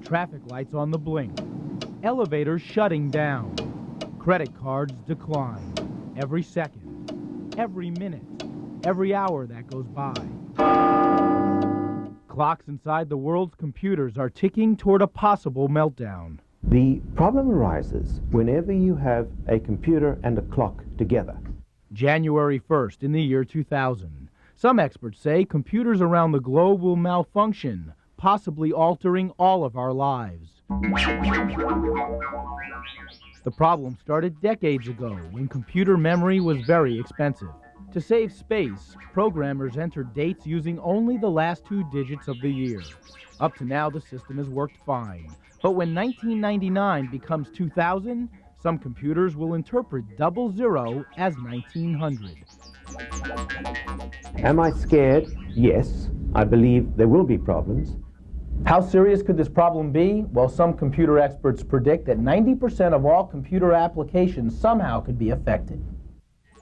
Traffic lights on the blink. Elevators shutting down. Credit cards decline. Every second, every minute, every hour that goes by. Clocks inside the world's computers are ticking toward a possible meltdown. The problem arises whenever you have a computer and a clock together. January 1st in the year 2000. Some experts say computers around the globe will malfunction, possibly altering all of our lives. The problem started decades ago when computer memory was very expensive. To save space, programmers entered dates using only the last 2 digits of the year. Up to now, the system has worked fine. But when 1999 becomes 2000, some computers will interpret 00 as 1900. Am I scared? Yes. I believe there will be problems. How serious could this problem be? Well, some computer experts predict that 90% of all computer applications somehow could be affected.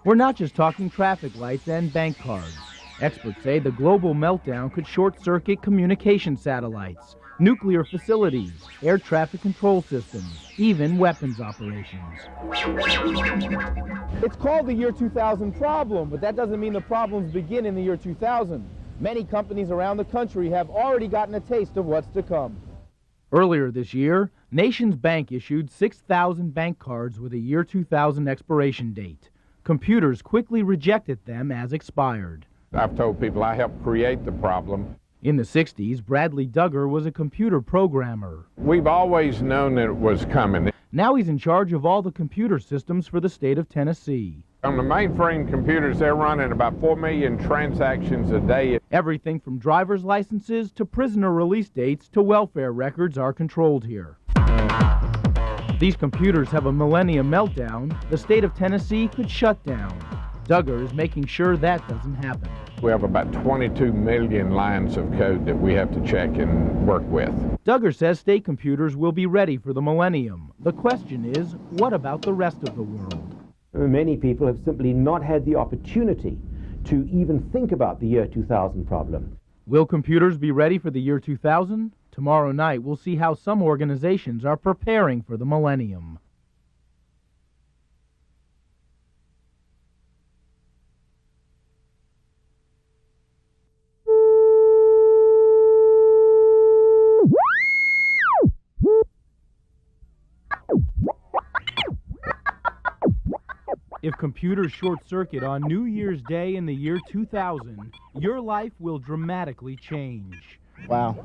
We're not just talking traffic lights and bank cards. Experts say the global meltdown could short-circuit communication satellites, nuclear facilities, air traffic control systems, even weapons operations. It's called the year 2000 problem, but that doesn't mean the problems begin in the year 2000. Many companies around the country have already gotten a taste of what's to come. Earlier this year, Nations Bank issued 6,000 bank cards with a year 2000 expiration date. Computers quickly rejected them as expired. I've told people I helped create the problem. In the 60s, Bradley Duggar was a computer programmer. We've always known that it was coming. Now he's in charge of all the computer systems for the state of Tennessee. On the mainframe computers, they're running about 4 million transactions a day. Everything from driver's licenses to prisoner release dates to welfare records are controlled here. These computers have a millennium meltdown. The state of Tennessee could shut down. Duggar is making sure that doesn't happen. We have about 22 million lines of code that we have to check and work with. Duggar says state computers will be ready for the millennium. The question is, what about the rest of the world? Many people have simply not had the opportunity to even think about the year 2000 problem. Will computers be ready for the year 2000? Tomorrow night, we'll see how some organizations are preparing for the millennium. If computers short-circuit on New Year's Day in the year 2000, your life will dramatically change. Wow.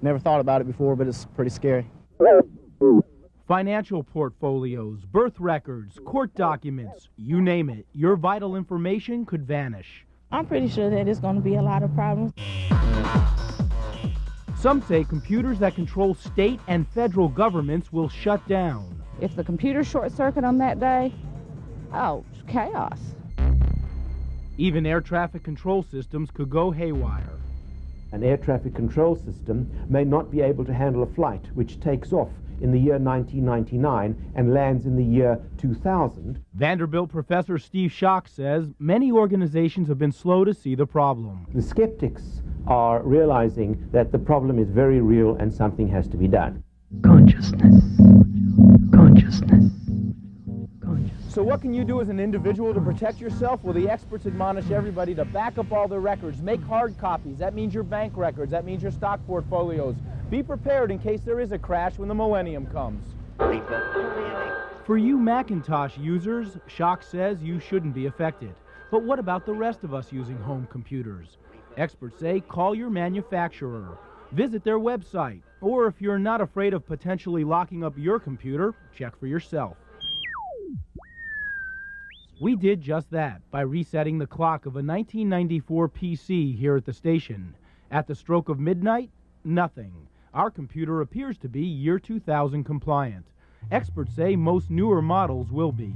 Never thought about it before, but it's pretty scary. Financial portfolios, birth records, court documents, you name it, your vital information could vanish. I'm pretty sure that it's going to be a lot of problems. Some say computers that control state and federal governments will shut down. If the computer short-circuit on that day, oh, chaos. Even air traffic control systems could go haywire. An air traffic control system may not be able to handle a flight which takes off in the year 1999 and lands in the year 2000. Vanderbilt professor Steve Schock says many organizations have been slow to see the problem. The skeptics are realizing that the problem is very real and something has to be done. Consciousness. So what can you do as an individual to protect yourself? Well, the experts admonish everybody to back up all their records. Make hard copies. That means your bank records. That means your stock portfolios. Be prepared in case there is a crash when the millennium comes. For you Macintosh users, Schock says you shouldn't be affected. But what about the rest of us using home computers? Experts say call your manufacturer. Visit their website. Or if you're not afraid of potentially locking up your computer, check for yourself. We did just that by resetting the clock of a 1994 PC here at the station. At the stroke of midnight, nothing. Our computer appears to be year 2000 compliant. Experts say most newer models will be.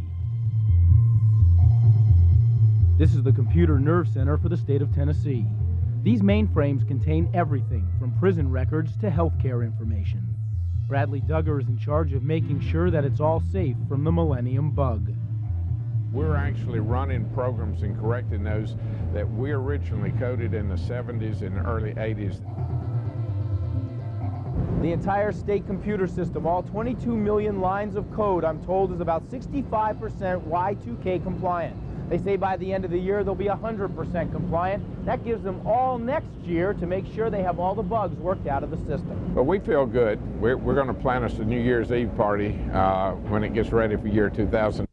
This is the Computer Nerve Center for the state of Tennessee. These mainframes contain everything from prison records to healthcare information. Bradley Duggar is in charge of making sure that it's all safe from the millennium bug. We're actually running programs and correcting those that we originally coded in the 70s and early 80s. The entire state computer system, all 22 million lines of code, I'm told, is about 65% Y2K compliant. They say by the end of the year they'll be 100% compliant. That gives them all next year to make sure they have all the bugs worked out of the system. Well, we feel good. We're going to plan us a New Year's Eve party when it gets ready for year 2000.